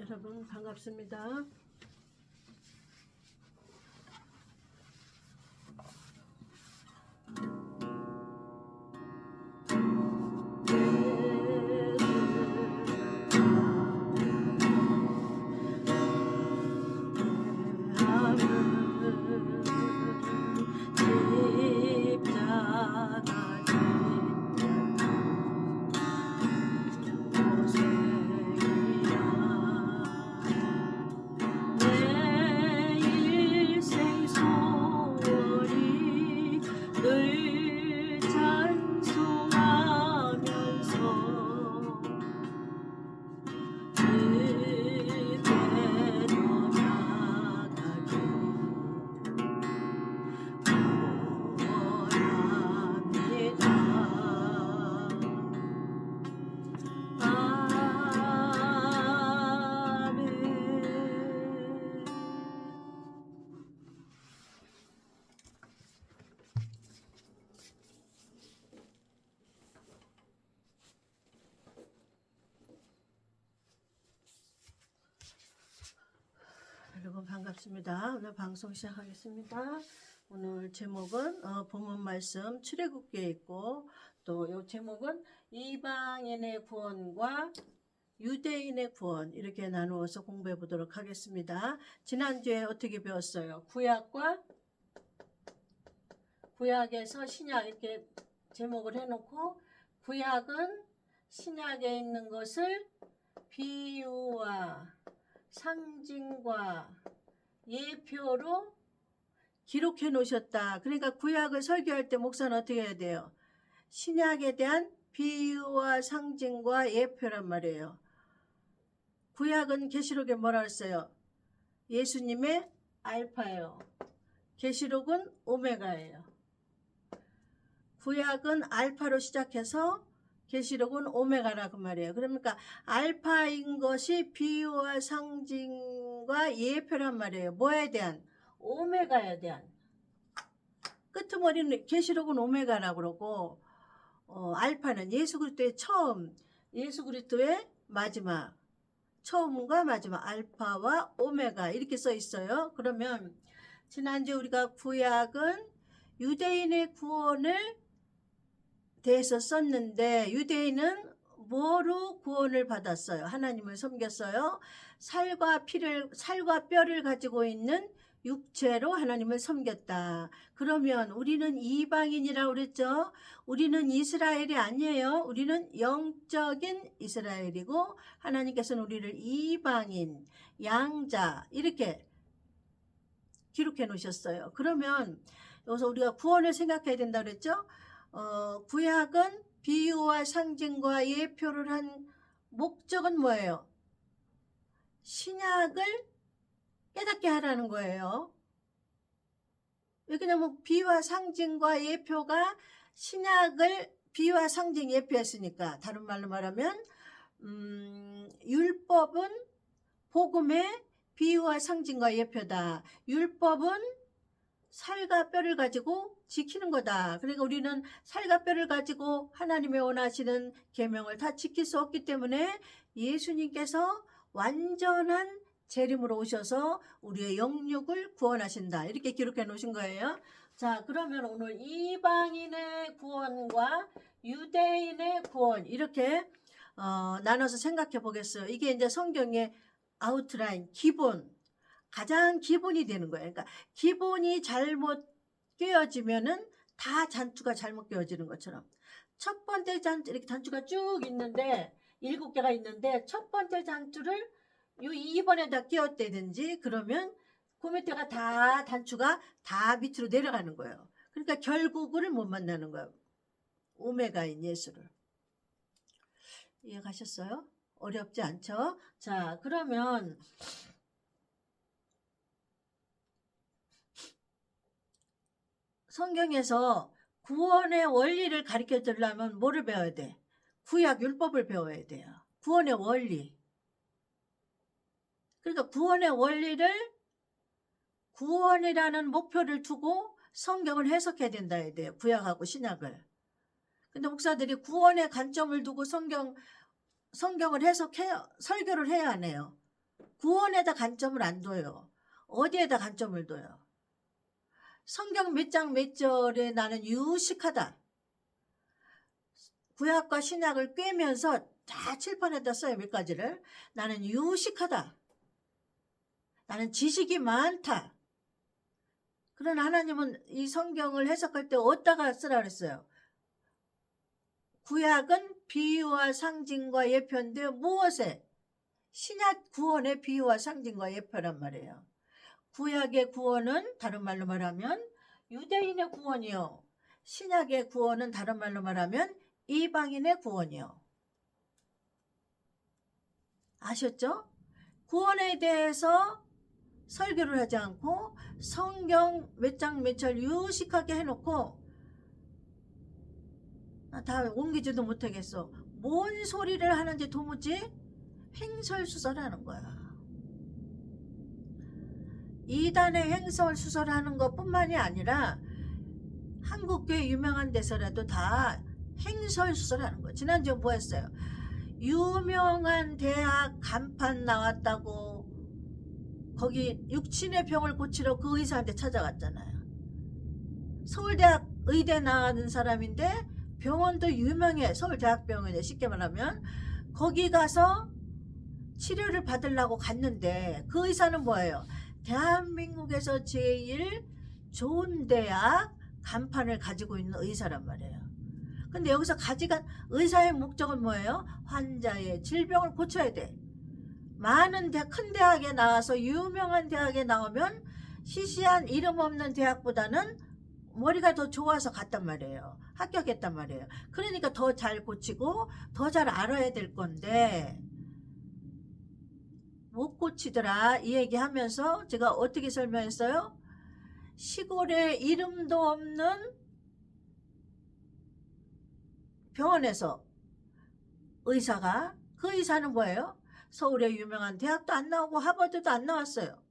여러분 반갑습니다. 늘 찬송하면서 그대로 나가길 원합니다. 아멘. 여러분 반갑습니다. 오늘 방송 시작하겠습니다. 오늘 제목은 본문 말씀 출애굽기에 있고 또 이 제목은 이방인의 구원과 유대인의 구원 이렇게 나누어서 공부해 보도록 하겠습니다. 지난주에 어떻게 배웠어요? 구약에서 신약 이렇게 제목을 해놓고 구약은 신약에 있는 것을 비유와 상징과 예표로 기록해 놓으셨다. 그러니까 구약을 설교할 때 목사는 어떻게 해야 돼요? 신약에 대한 비유와 상징과 예표란 말이에요. 구약은 계시록에 뭐라 했어요? 예수님의 알파예요. 계시록은 오메가예요. 구약은 알파로 시작해서 계시록은 오메가라고 말이에요. 그러니까 알파인 것이 비유와 상징과 예표란 말이에요. 뭐에 대한? 오메가에 대한. 끄트머리는 계시록은 오메가라고 그러고 알파는 예수 그리스도의 처음, 예수 그리스도의 마지막. 처음과 마지막 알파와 오메가 이렇게 써 있어요. 그러면 지난주 우리가 구약은 유대인의 구원을 대해서 썼는데 유대인은 뭐로 구원을 받았어요? 하나님을 섬겼어요. 살과 뼈를 가지고 있는 육체로 하나님을 섬겼다. 그러면 우리는 이방인이라고 그랬죠? 우리는 이스라엘이 아니에요. 우리는 영적인 이스라엘이고 하나님께서는 우리를 이방인, 양자 이렇게 기록해 놓으셨어요. 그러면 여기서 우리가 구원을 생각해야 된다고 그랬죠? 구약은 비유와 상징과 예표를 한 목적은 뭐예요? 신약을 깨닫게 하라는 거예요. 왜냐하면 비유와 상징과 예표가 신약을 비유와 상징 예표했으니까 다른 말로 말하면 율법은 복음의 비유와 상징과 예표다. 율법은 살과 뼈를 가지고 지키는 거다. 그러니까 우리는 살과 뼈를 가지고 하나님의 원하시는 계명을 다 지킬 수 없기 때문에 예수님께서 완전한 재림으로 오셔서 우리의 영육을 구원하신다. 이렇게 기록해 놓으신 거예요. 자, 그러면 오늘 이방인의 구원과 유대인의 구원 이렇게 나눠서 생각해 보겠어요. 이게 이제 성경의 아웃라인, 기본, 가장 기본이 되는 거예요. 그러니까 기본이 잘못 꿰어지면은 다 잔투가 잘못 꿰어지는 것처럼 첫 번째 잔투 이렇게 단추가 쭉 있는데 7개가 있는데 첫 번째 잔투를 요 2번에다 끼웠다든지 그러면 그 밑에가 다 단추가 다 밑으로 내려가는 거예요. 그러니까 결국을 못 만나는 거예요. 오메가인 예수를. 이해가셨어요? 어렵지 않죠? 자, 그러면 성경에서 구원의 원리를 가르쳐 주려면 뭐를 배워야 돼? 구약 율법을 배워야 돼요. 구원의 원리. 그러니까 구원의 원리를 구원이라는 목표를 두고 성경을 해석해야 된다 해야 돼요. 구약하고 신약을. 근데 목사들이 구원의 관점을 두고 성경을 해석해요. 설교를 해야 하네요. 구원에다 관점을 안 둬요. 어디에다 관점을 둬요? 성경 몇 장 몇 절에 나는 유식하다. 구약과 신약을 꿰면서 다 칠판에다 써요. 몇 가지를. 나는 유식하다. 나는 지식이 많다. 그러나 하나님은 이 성경을 해석할 때 어디다가 쓰라 그랬어요? 구약은 비유와 상징과 예표인데 무엇에? 신약 구원의 비유와 상징과 예표란 말이에요. 구약의 구원은 다른 말로 말하면 유대인의 구원이요. 신약의 구원은 다른 말로 말하면 이방인의 구원이요. 아셨죠? 구원에 대해서 설교를 하지 않고 성경 몇 장 몇 절 유식하게 해놓고 다 옮기지도 못하겠어. 뭔 소리를 하는지 도무지 횡설수설하는 거야. 이단의 횡설수설하는 것뿐만이 아니라 한국교회 유명한 데서라도 다 횡설수설하는 거야. 지난주에 뭐 했어요? 유명한 대학 간판 나왔다고 거기 육신의 병을 고치러 그 의사한테 찾아갔잖아요. 서울대학 의대 나가는 사람인데 병원도 유명해. 서울대학병원에 쉽게 말하면 거기 가서 치료를 받으려고 갔는데 그 의사는 뭐예요? 대한민국에서 제일 좋은 대학 간판을 가지고 있는 의사란 말이에요. 근데 여기서 가져간 의사의 목적은 뭐예요? 환자의 질병을 고쳐야 돼. 많은 큰 대학에 나와서 유명한 대학에 나오면 시시한 이름 없는 대학보다는 머리가 더 좋아서 갔단 말이에요. 합격했단 말이에요. 그러니까 더 잘 고치고 더 잘 알아야 될 건데 못 고치더라 이 얘기하면서 제가 어떻게 설명했어요? 시골에 이름도 없는 병원에서 의사가 그 의사는 뭐예요? 서울의 유명한 대학도 안 나오고 하버드도 안 나왔어요.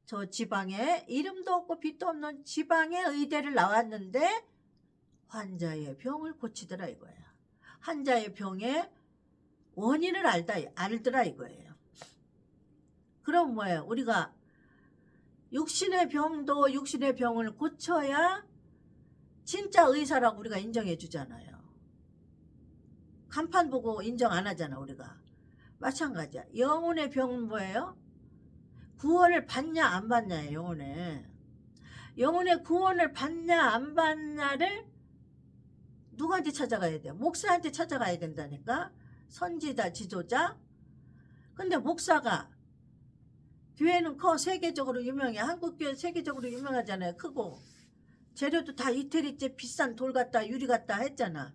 저 지방에 이름도 없고 빛도 없는 지방의 의대를 나왔는데 환자의 병을 고치더라 이거예요. 환자의 병의 원인을 알더라 이거예요. 그럼 뭐예요? 우리가 육신의 병도 육신의 병을 고쳐야 진짜 의사라고 우리가 인정해 주잖아요. 간판 보고 인정 안 하잖아 우리가. 마찬가지야. 영혼의 병은 뭐예요? 구원을 받냐 안 받냐예요. 영혼의 구원을 받냐 안 받냐를 누구한테 찾아가야 돼요? 목사한테 찾아가야 된다니까. 선지자 지도자. 근데 목사가 교회는 커 세계적으로 유명해. 한국교회 세계적으로 유명하잖아요. 크고 재료도 다 이태리째 비싼 돌 같다 유리 같다 했잖아.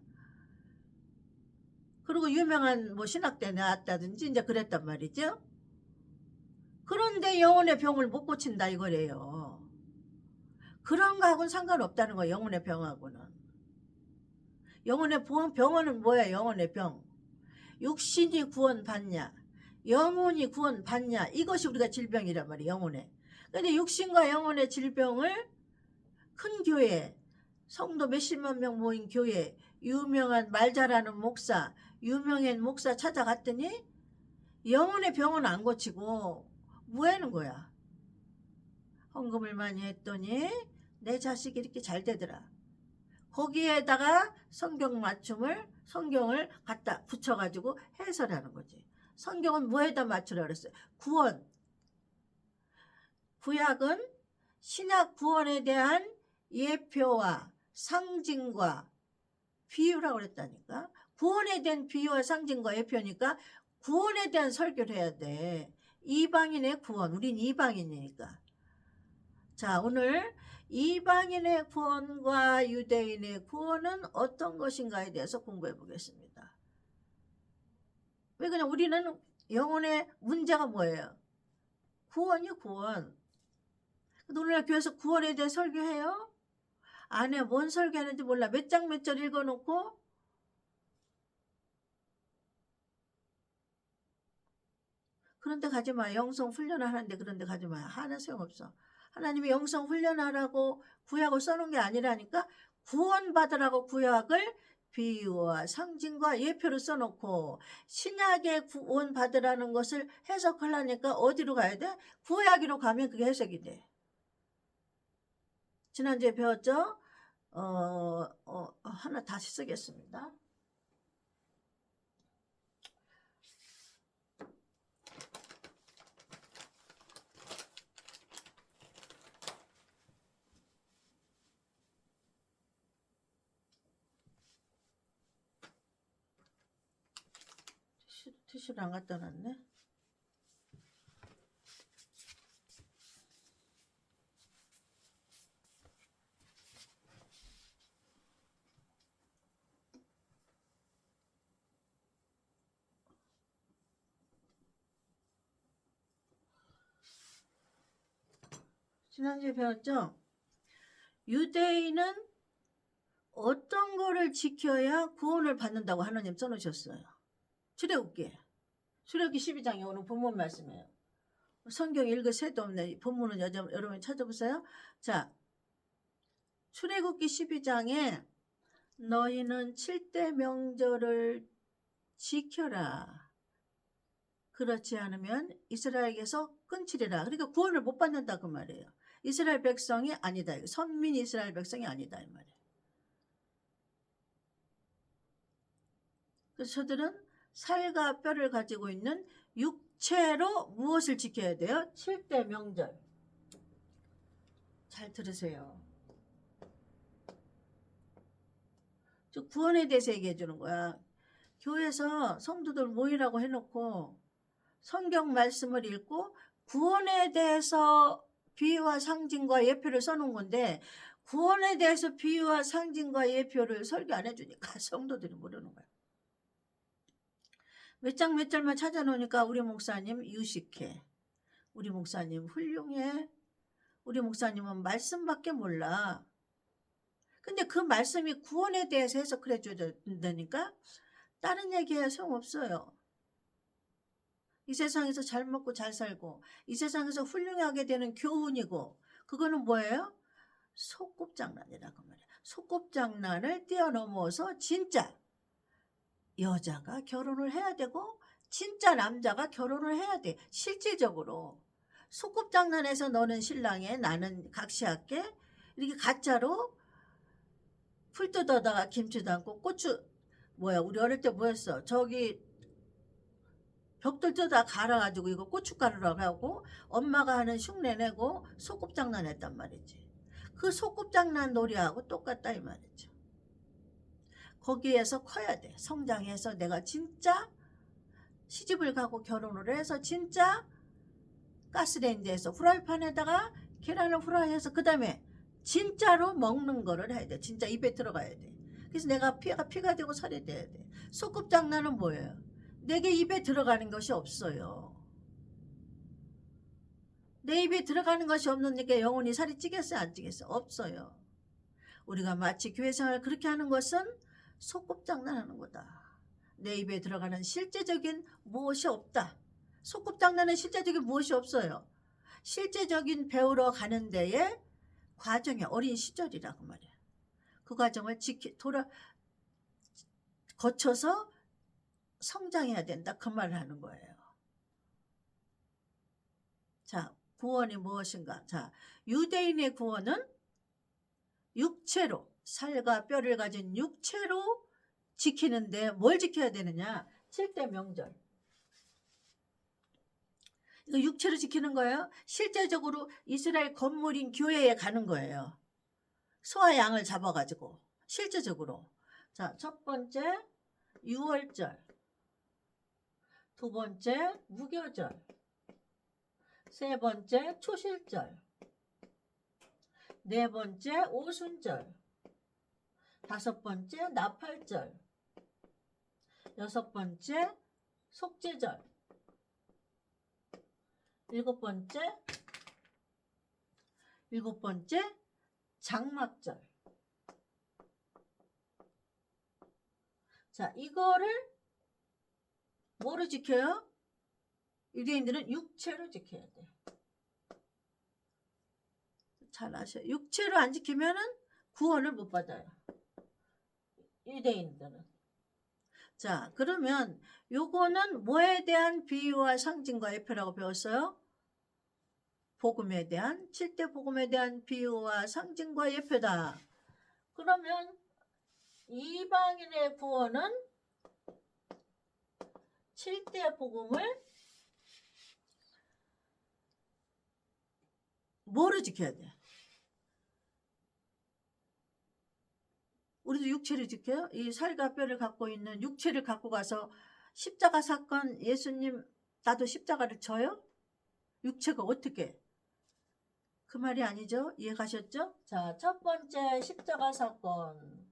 그리고 유명한 뭐 신학대 나왔다든지 이제 그랬단 말이죠. 그런데 영혼의 병을 못 고친다 이거래요. 그런 거하고는 상관없다는 거예요. 영혼의 병하고는. 영혼의 병은 뭐야? 영혼의 병. 육신이 구원받냐 영혼이 구원받냐 이것이 우리가 질병이란 말이에요. 영혼의. 근데 육신과 영혼의 질병을 큰 교회 성도 몇십만 명 모인 교회 유명한 말 잘하는 목사 유명한 목사 찾아갔더니 영혼의 병은 안 고치고 뭐 하는 거야? 헌금을 많이 했더니 내 자식이 이렇게 잘 되더라. 거기에다가 성경을 갖다 붙여가지고 해설하는 거지. 성경은 뭐에다 맞추라 그랬어요? 구원. 구약은 신약 구원에 대한 예표와 상징과 비유라고 그랬다니까. 구원에 대한 비유와 상징과 예표니까 구원에 대한 설교를 해야 돼. 이방인의 구원. 우린 이방인이니까. 자, 오늘 이방인의 구원과 유대인의 구원은 어떤 것인가에 대해서 공부해 보겠습니다. 왜 그냥 우리는 영혼의 문제가 뭐예요? 구원이요, 구원. 오늘날 교회에서 구원에 대해 설교해요? 안 해요. 뭔 설교하는지 몰라. 몇 장 몇 절 읽어놓고 그런데 가지 마. 영성 훈련하는데 그런데 가지 마. 하나 소용없어. 하나님이 영성 훈련하라고 구약을 써놓은 게 아니라니까 구원받으라고 구약을 비유와 상징과 예표를 써놓고 신약의 구원 받으라는 것을 해석하려니까 어디로 가야 돼? 구약으로 가면 그게 해석이 돼. 지난주에 배웠죠? 하나 다시 쓰겠습니다. 티슈를 안 갖다 놨네. 지난주에 배웠죠? 유대인은 어떤 거를 지켜야 구원을 받는다고 하나님 써놓으셨어요. 출애굽기 12장에 오는 본문 말씀이에요. 성경 읽을 새도 없네. 본문은 여러분 찾아보세요. 자, 출애굽기 12장에 너희는 7대 명절을 지켜라. 그렇지 않으면 이스라엘에게서 끊치리라. 그러니까 구원을 못 받는다 그 말이에요. 이스라엘 백성이 아니다. 선민 이스라엘 백성이 아니다 이 말이에요. 그래서 저들은 살과 뼈를 가지고 있는 육체로 무엇을 지켜야 돼요? 7대 명절. 잘 들으세요. 저 구원에 대해서 얘기해 주는 거야. 교회에서 성도들 모이라고 해놓고 성경 말씀을 읽고 구원에 대해서 비유와 상징과 예표를 써놓은 건데 구원에 대해서 비유와 상징과 예표를 설교 안 해주니까 성도들이 모르는 거야. 몇 장 몇 절만 찾아놓으니까 우리 목사님 유식해. 우리 목사님 훌륭해. 우리 목사님은 말씀밖에 몰라. 근데 그 말씀이 구원에 대해서 해석해 준다니까 다른 얘기에 소용없어요. 이 세상에서 잘 먹고 잘 살고 이 세상에서 훌륭하게 되는 교훈이고 그거는 뭐예요? 소꿉장난이라고 말이야. 소꿉장난을 뛰어넘어서 진짜 여자가 결혼을 해야 되고 진짜 남자가 결혼을 해야 돼. 실질적으로 소꿉장난에서 너는 신랑에 나는 각시할게 이렇게 가짜로 풀 뜯어다가 김치 담고 고추 우리 어릴 때 뭐였어? 저기 벽돌 뜯어 갈아가지고 이거 고춧가루라고 하고 엄마가 하는 흉내 내고 소꿉장난 했단 말이지. 그 소꿉장난 놀이하고 똑같다 이 말이죠. 거기에서 커야 돼. 성장해서 내가 진짜 시집을 가고 결혼을 해서 진짜 가스레인지에서 후라이팬에다가 계란을 후라이해서 그 다음에 진짜로 먹는 거를 해야 돼. 진짜 입에 들어가야 돼. 그래서 내가 피가 되고 살이 돼야 돼. 소꿉장난은 뭐예요? 내게 입에 들어가는 것이 없어요. 내 입에 들어가는 것이 없는데 영혼이 살이 찌겠어요? 안 찌겠어요? 없어요. 우리가 마치 교회 생활을 그렇게 하는 것은 소꿉장난하는 거다. 내 입에 들어가는 실제적인 무엇이 없다. 소꿉장난은 실제적인 무엇이 없어요. 실제적인 배우러 가는 데에 과정이 어린 시절이라고 말이야. 그 과정을 거쳐서 성장해야 된다. 그 말을 하는 거예요. 자, 구원이 무엇인가? 자, 유대인의 구원은 육체로 살과 뼈를 가진 육체로 지키는데 뭘 지켜야 되느냐? 7대 명절. 이거 육체로 지키는 거예요. 실제적으로 이스라엘 건물인 교회에 가는 거예요. 소와 양을 잡아가지고 실제적으로. 자, 첫 번째 유월절, 두 번째 무교절, 세 번째 초실절, 네 번째 오순절, 다섯 번째 나팔절, 여섯 번째 속죄절, 일곱 번째 장막절. 자, 이거를 뭐로 지켜요? 유대인들은 육체로 지켜야 돼. 잘 아셔요. 육체로 안 지키면은 구원을 못 받아요. 유대인들은. 자, 그러면 요거는 뭐에 대한 비유와 상징과 예표라고 배웠어요? 복음에 대한, 7대 복음에 대한 비유와 상징과 예표다. 그러면 이방인의 구원은 7대 복음을 뭐로 지켜야 돼? 우리도 육체를 지켜요? 이 살과 뼈를 갖고 있는 육체를 갖고 가서 십자가 사건, 예수님 나도 십자가를 져요? 육체가 어떻게? 그 말이 아니죠? 이해 가셨죠? 자, 첫 번째 십자가 사건,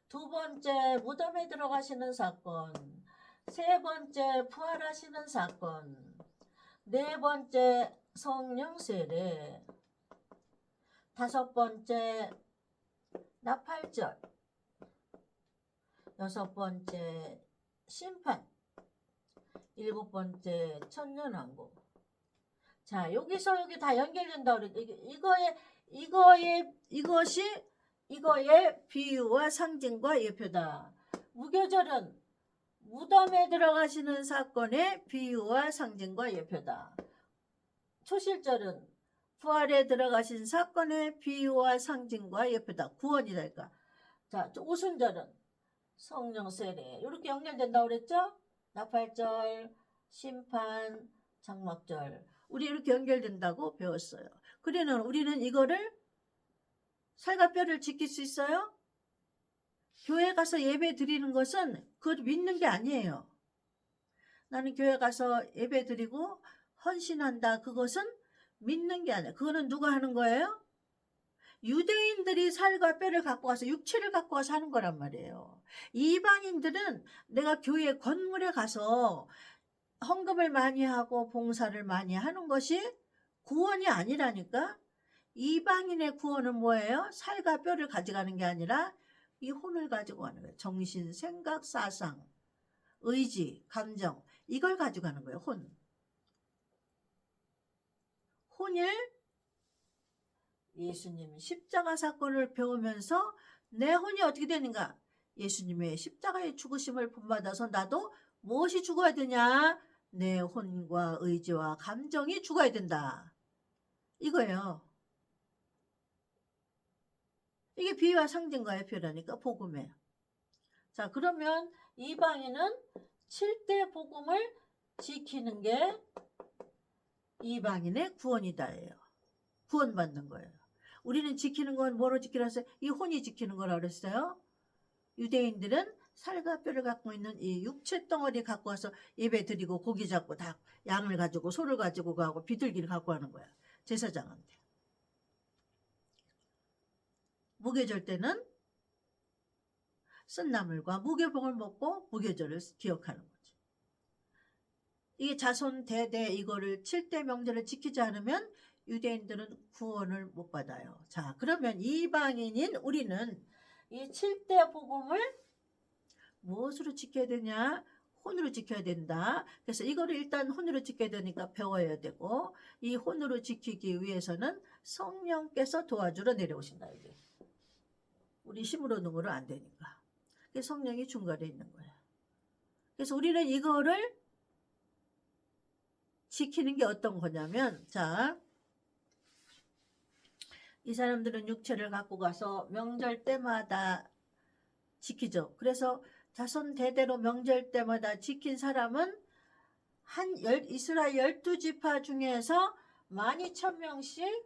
두 번째 무덤에 들어가시는 사건, 세 번째 부활하시는 사건, 네 번째 성령 세례, 다섯 번째 나팔절, 여섯 번째 심판, 일곱 번째 천년왕국. 자, 여기서 여기 다 연결된다 그랬죠. 이거의 비유와 상징과 예표다. 무교절은 무덤에 들어가시는 사건의 비유와 상징과 예표다. 초실절은 부활에 들어가신 사건의 비유와 상징과 예표다. 구원이랄까. 자, 오순절은 성령 세례. 이렇게 연결된다고 그랬죠? 나팔절, 심판, 장막절. 우리 이렇게 연결된다고 배웠어요. 그러면 우리는 이거를 살과 뼈를 지킬 수 있어요? 교회 가서 예배 드리는 것은 그걸 믿는 게 아니에요. 나는 교회 가서 예배 드리고 헌신한다. 그것은 믿는 게 아니에요. 그거는 누가 하는 거예요? 유대인들이 살과 뼈를 갖고 와서 육체를 갖고 와서 하는 거란 말이에요. 이방인들은 내가 교회 건물에 가서 헌금을 많이 하고 봉사를 많이 하는 것이 구원이 아니라니까. 이방인의 구원은 뭐예요? 살과 뼈를 가져가는 게 아니라 이 혼을 가지고 가는 거예요. 정신, 생각, 사상, 의지, 감정, 이걸 가져가는 거예요. 혼일 예수님 십자가 사건을 배우면서 내 혼이 어떻게 되는가? 예수님의 십자가의 죽으심을 본받아서 나도 무엇이 죽어야 되냐? 내 혼과 의지와 감정이 죽어야 된다. 이거예요. 이게 비유와 상징과 예표라니까, 복음에. 자, 그러면 이방인은 7대 복음을 지키는 게 이방인의 구원이다예요. 구원받는 거예요. 우리는 지키는 건 뭐로 지키라 했어요? 이 혼이 지키는 거라 그랬어요. 유대인들은 살과 뼈를 갖고 있는 이 육체 덩어리 갖고 와서 예배 드리고 고기 잡고 닭, 양을 가지고 소를 가지고 가고 비둘기를 갖고 하는 거야. 제사장한테. 무교절 때는 쓴나물과 무교봉을 먹고 무교절을 기억하는 거죠. 이게 자손 대대 이거를 7대 명절을 지키지 않으면 유대인들은 구원을 못 받아요. 자, 그러면 이방인인 우리는 이 7대 복음을 무엇으로 지켜야 되냐? 혼으로 지켜야 된다. 그래서 이거를 일단 혼으로 지켜야 되니까 배워야 되고, 이 혼으로 지키기 위해서는 성령께서 도와주러 내려오신다. 이게 우리 힘으로 능으로 안 되니까. 그래서 성령이 중간에 있는 거예요. 그래서 우리는 이거를 지키는 게 어떤 거냐면, 자, 이 사람들은 육체를 갖고 가서 명절 때마다 지키죠. 그래서 자손 대대로 명절 때마다 지킨 사람은 이스라엘 12지파 중에서 12,000명씩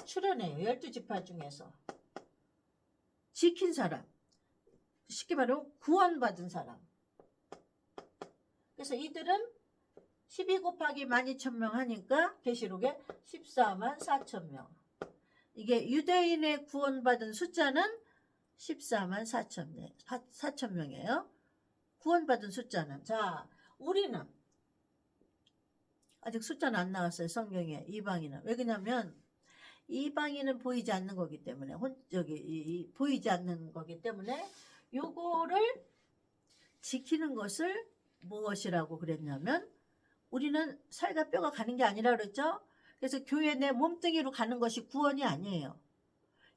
출연해요. 12지파 중에서. 지킨 사람. 쉽게 말하면 구원받은 사람. 그래서 이들은 12 곱하기 12,000명 하니까 계시록에 14만 4천명. 이게 유대인의 구원받은 숫자는 14만 4천명이에요. 구원받은 숫자는. 자, 우리는 아직 숫자는 안 나왔어요. 성경에. 이방인은. 왜 그러냐면 이방인은 보이지 않는 거기 때문에 보이지 않는 거기 때문에 요거를 지키는 것을 무엇이라고 그랬냐면 우리는 살과 뼈가 가는 게 아니라 그랬죠. 그래서 교회 내 몸뚱이로 가는 것이 구원이 아니에요.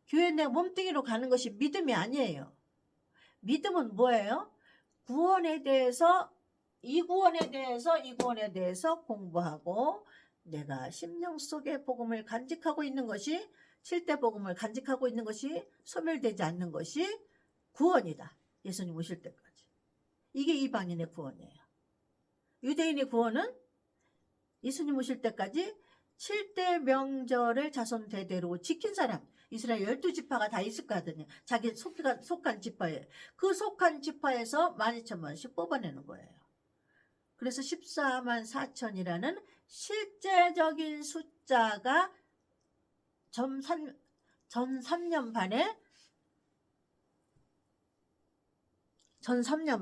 교회 내 몸뚱이로 가는 것이 믿음이 아니에요. 믿음은 뭐예요? 구원에 대해서 이 구원에 대해서 공부하고 내가 심령 속에 복음을 간직하고 있는 것이 7대 복음을 간직하고 있는 것이 소멸되지 않는 것이 구원이다. 예수님 오실 때까지. 이게 이방인의 구원이에요. 유대인의 구원은 예수님 오실 때까지 7대 명절을 자손 대대로 지킨 사람. 이스라엘 12지파가 다 있을 거거든요. 자기 속한 지파에. 그 속한 지파에서 12,000명씩 뽑아내는 거예요. 그래서 14만 4천이라는 실제적인 숫자가 전 3년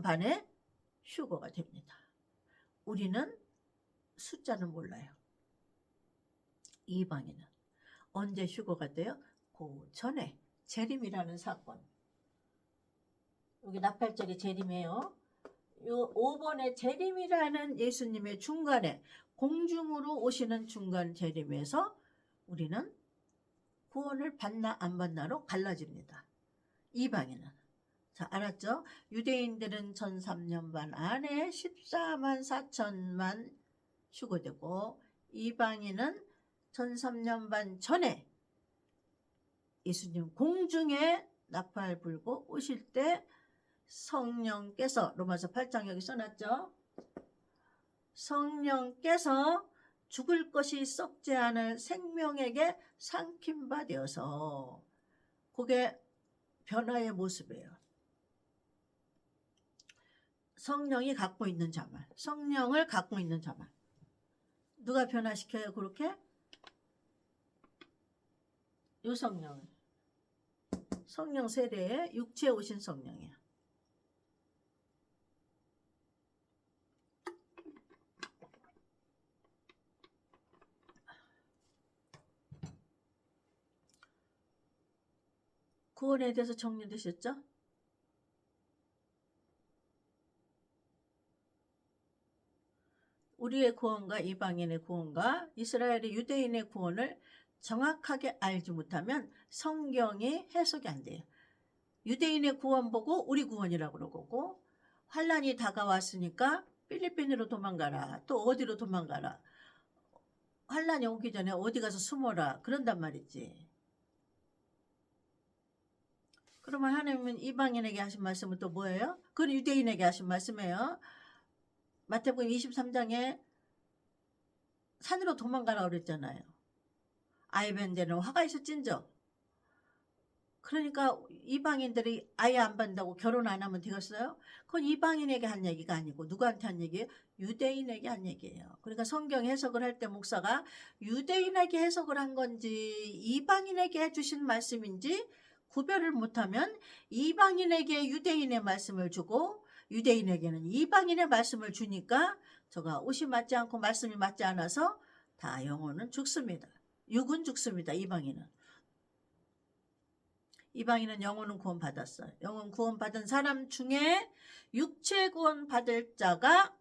반에 휴거가 됩니다. 우리는 숫자는 몰라요. 이방인은 언제 휴거가 돼요? 그 전에 재림이라는 사건. 여기 나팔절이 재림이에요. 요 5번의 재림이라는 예수님의 중간에 공중으로 오시는 중간 재림에서 우리는 구원을 받나 안 받나로 갈라집니다. 이방인은. 자, 알았죠? 유대인들은 1003년 반 안에 14만 4천만 휴거되고 이방인은 1003년 반 전에 예수님 공중에 나팔 불고 오실 때 성령께서 로마서 8장 여기 써놨죠? 성령께서 죽을 것이 썩지 않을 생명에게 삼킴바 되어서 그게 변화의 모습이에요. 성령이 갖고 있는 자만, 성령을 갖고 있는 자만. 누가 변화시켜요 그렇게? 요 성령을. 성령 세례에 육체에 오신 성령이야. 구원에 대해서 정리되셨죠? 우리의 구원과 이방인의 구원과 이스라엘의 유대인의 구원을 정확하게 알지 못하면 성경이 해석이 안 돼요. 유대인의 구원 보고 우리 구원이라고 그러고 환란이 다가왔으니까 필리핀으로 도망가라. 또 어디로 도망가라. 환란이 오기 전에 어디 가서 숨어라. 그런단 말이지. 그러면 하나님은 이방인에게 하신 말씀은 또 뭐예요? 그건 유대인에게 하신 말씀이에요. 마태복음 23장에 산으로 도망가라 그랬잖아요. 아이벤데는 화가 있었진저. 그러니까 이방인들이 아예 안 받는다고 결혼 안 하면 되겠어요? 그건 이방인에게 한 얘기가 아니고 누구한테 한 얘기예요? 유대인에게 한 얘기예요. 그러니까 성경 해석을 할 때 목사가 유대인에게 해석을 한 건지 이방인에게 해주신 말씀인지 구별을 못하면 이방인에게 유대인의 말씀을 주고 유대인에게는 이방인의 말씀을 주니까 저가 옷이 맞지 않고 말씀이 맞지 않아서 다 영혼은 죽습니다. 육은 죽습니다. 이방인은 영혼은 구원 받았어요. 영혼 구원 받은 사람 중에 육체 구원 받을 자가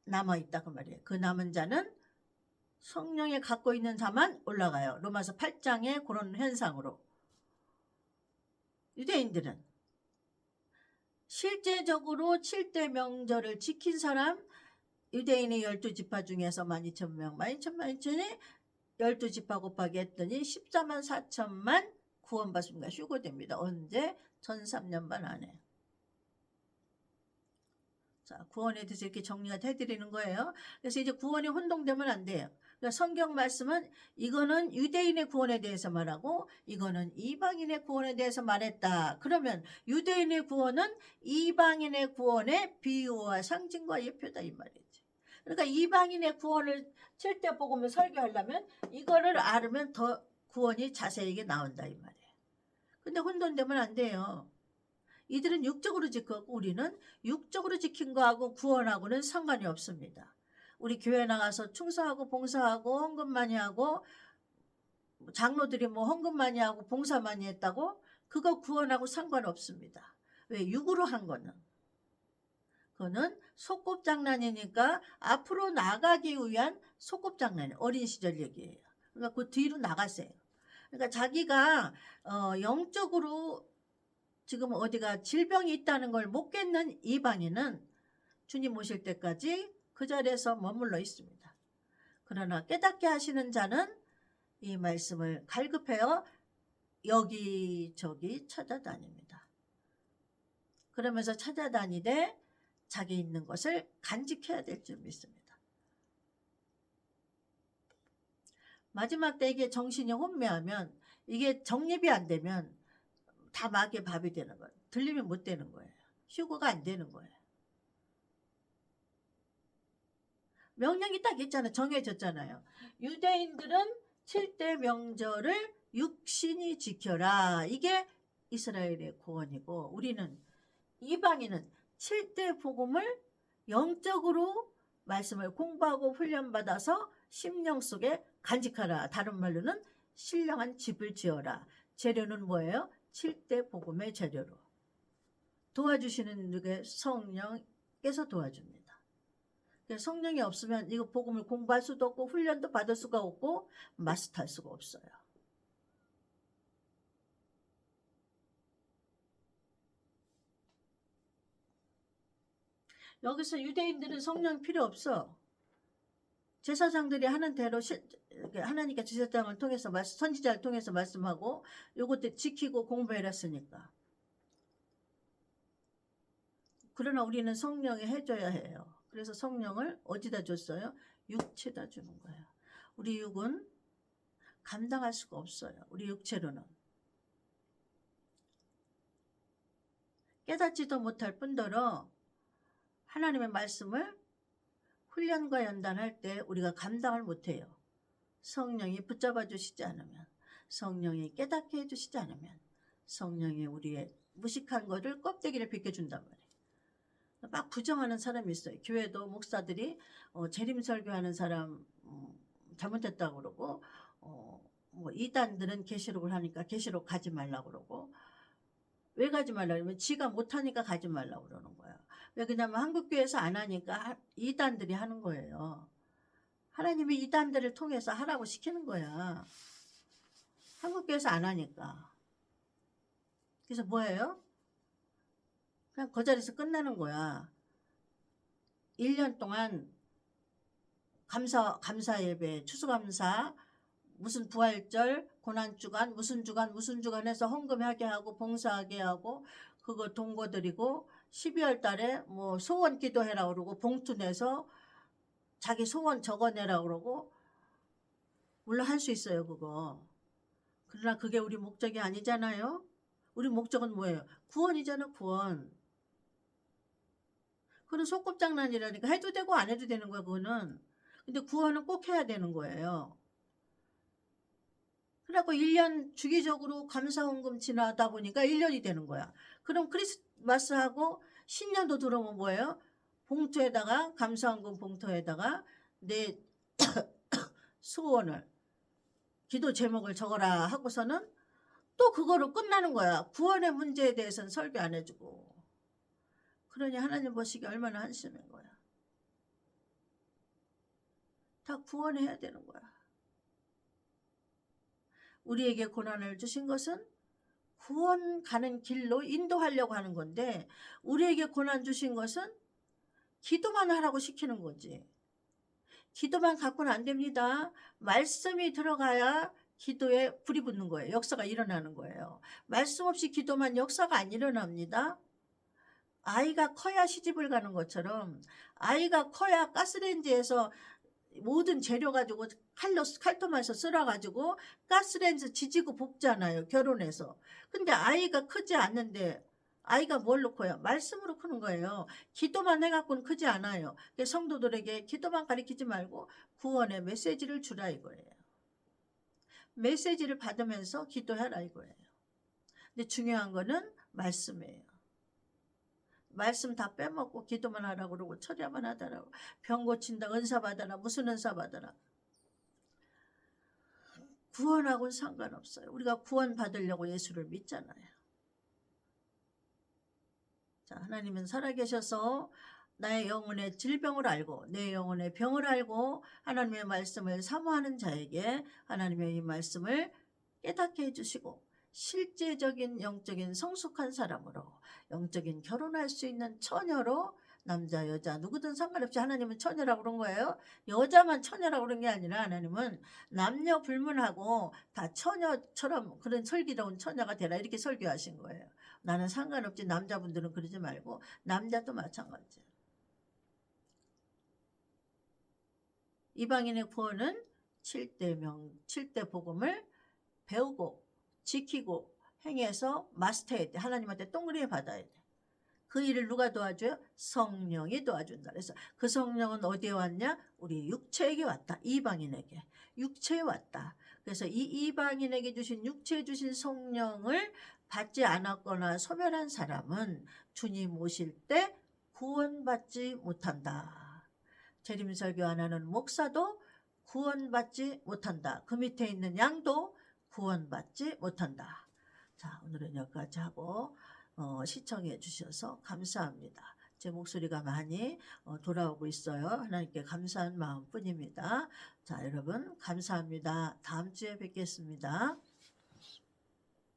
남아있다 그 말이에요. 그 남은 자는 성령에 갖고 있는 자만 올라가요. 로마서 8장의 그런 현상으로. 유대인들은 실제적으로 7대 명절을 지킨 사람 유대인의 12지파 중에서 12,000명 12,000이 12지파 곱하기 했더니 14만 4천만 구원받습니다. 휴거됩니다. 언제? 1003년 반 안에. 자, 구원에 대해서 이렇게 정리가 해드리는 거예요. 그래서 이제 구원이 혼동되면 안 돼요. 그러니까 성경 말씀은 이거는 유대인의 구원에 대해서 말하고 이거는 이방인의 구원에 대해서 말했다. 그러면 유대인의 구원은 이방인의 구원의 비유와 상징과 예표다 이 말이지. 그러니까 이방인의 구원을 7대 복음을 설교하려면 이거를 알으면 더 구원이 자세하게 나온다 이 말이에요. 근데 혼돈되면 안 돼요. 이들은 육적으로 지켰고 우리는 육적으로 지킨 거하고 구원하고는 상관이 없습니다. 우리 교회 나가서 충성하고 봉사하고 헌금 많이 하고 장로들이 뭐 헌금 많이 하고 봉사 많이 했다고 그거 구원하고 상관없습니다. 왜? 육으로 한 거는. 그거는 소꿉장난이니까 앞으로 나가기 위한 소꿉장난이에요. 어린 시절 얘기예요. 그러니까 그 뒤로 나가세요. 그러니까 자기가 영적으로 지금 어디가 질병이 있다는 걸 못 깼는 이방인은 주님 오실 때까지 그 자리에서 머물러 있습니다. 그러나 깨닫게 하시는 자는 이 말씀을 갈급해요 여기저기 찾아다닙니다. 그러면서 찾아다니되 자기 있는 것을 간직해야 될 줄 믿습니다. 마지막 때 이게 정신이 혼미하면, 이게 정립이 안 되면 다 마귀의 밥이 되는 거예요. 들리면 못 되는 거예요. 휴거가 안 되는 거예요. 명령이 딱 있잖아요. 정해졌잖아요. 유대인들은 7대 명절을 육신이 지켜라. 이게 이스라엘의 구원이고, 우리는 이방인은 7대 복음을 영적으로 말씀을 공부하고 훈련받아서 심령 속에 간직하라. 다른 말로는 신령한 집을 지어라. 재료는 뭐예요? 7대 복음의 재료로 도와주시는 게 성령께서 도와줍니다. 성령이 없으면 이거 복음을 공부할 수도 없고 훈련도 받을 수가 없고 마스터할 수가 없어요. 여기서 유대인들은 성령 필요 없어. 제사장들이 하는 대로 하나님께 제사장을 통해서 선지자를 통해서 말씀하고 요것들 지키고 공부해놨으니까. 그러나 우리는 성령이 해줘야 해요. 그래서 성령을 어디다 줬어요? 육체다 주는 거예요. 우리 육은 감당할 수가 없어요. 우리 육체로는. 깨닫지도 못할 뿐더러 하나님의 말씀을 훈련과 연단할 때 우리가 감당을 못해요. 성령이 붙잡아 주시지 않으면, 성령이 깨닫게 해주시지 않으면, 성령이 우리의 무식한 것을 껍데기를 벗겨준단 말이에요. 막 부정하는 사람이 있어요. 교회도 목사들이 재림설교하는 사람 잘못했다고 그러고, 뭐 이단들은 계시록을 하니까 계시록 가지 말라고 그러고, 왜 가지 말라 그러면 지가 못하니까 가지 말라고 그러는 거예요. 왜 그러냐면 한국교회에서 안 하니까 이단들이 하는 거예요. 하나님이 이단들을 통해서 하라고 시키는 거야. 한국교회에서 안 하니까. 그래서 뭐예요? 그냥 그 자리에서 끝나는 거야. 1년 동안 감사 예배, 추수감사, 무슨 부활절, 고난주간, 무슨 주간 해서 헌금하게 하고 봉사하게 하고 그거 동거 드리고 12월 달에 뭐 소원 기도해라 그러고 봉투 내서 자기 소원 적어내라 그러고, 물론 할 수 있어요 그거. 그러나 그게 우리 목적이 아니잖아요. 우리 목적은 뭐예요? 구원이잖아, 구원. 그건 소꿉장난이라니까. 해도 되고 안 해도 되는 거야 그거는. 근데 구원은 꼭 해야 되는 거예요. 그래갖고 1년 주기적으로 감사헌금 지나다 보니까 1년이 되는 거야. 그럼 크리스마스하고 신년도 들어오면 뭐예요? 봉투에다가, 감사헌금 봉투에다가 내 소원을, 기도 제목을 적어라 하고서는 또 그거로 끝나는 거야. 구원의 문제에 대해서는 설교 안 해주고. 그러니 하나님 보시기 얼마나 한심한 거야. 다 구원해야 되는 거야. 우리에게 고난을 주신 것은 구원 가는 길로 인도하려고 하는 건데, 우리에게 고난 주신 것은 기도만 하라고 시키는 거지. 기도만 갖고는 안 됩니다. 말씀이 들어가야 기도에 불이 붙는 거예요. 역사가 일어나는 거예요. 말씀 없이 기도만 역사가 안 일어납니다. 아이가 커야 시집을 가는 것처럼, 아이가 커야 가스레인지에서 모든 재료 가지고 칼토마에서 쓸어가지고 가스레인지 지지고 볶잖아요, 결혼해서. 근데 아이가 크지 않는데 아이가 뭘로 커요? 말씀으로 크는 거예요. 기도만 해갖고는 크지 않아요. 성도들에게 기도만 가르치지 말고 구원의 메시지를 주라 이거예요. 메시지를 받으면서 기도해라 이거예요. 근데 중요한 거는 말씀이에요. 말씀 다 빼먹고 기도만 하라고 그러고 철야만 하더라고. 병 고친다, 은사 받아라, 무슨 은사 받아라. 구원하고는 상관없어요. 우리가 구원 받으려고 예수를 믿잖아요. 자, 하나님은 살아계셔서 나의 영혼의 질병을 알고 내 영혼의 병을 알고 하나님의 말씀을 사모하는 자에게 하나님의 이 말씀을 깨닫게 해주시고 실제적인 영적인 성숙한 사람으로 영적인 결혼할 수 있는 처녀로 남자 여자 누구든 상관없이 하나님은 처녀라고 그런 거예요. 여자만 처녀라고 그런 게 아니라 하나님은 남녀 불문하고 다 처녀처럼 그런 슬기로운 처녀가 되라 이렇게 설교하신 거예요. 나는 상관없지. 남자분들은 그러지 말고 남자도 마찬가지예요. 이방인의 구원은 7대 복음을 배우고 지키고 행해서 마스터해야 돼. 하나님한테 동그리에 받아야 돼. 그 일을 누가 도와줘요? 성령이 도와준다. 그래서 그 성령은 어디에 왔냐? 우리 육체에게 왔다. 이방인에게. 육체에 왔다. 그래서 이 이방인에게 주신 육체에 주신 성령을 받지 않았거나 소멸한 사람은 주님 오실 때 구원받지 못한다. 재림설교 안 하는 목사도 구원받지 못한다. 그 밑에 있는 양도 구원받지 못한다. 자, 오늘은 여기까지 하고 시청해 주셔서 감사합니다. 제 목소리가 많이 돌아오고 있어요. 하나님께 감사한 마음뿐입니다. 자, 여러분 감사합니다. 다음 주에 뵙겠습니다.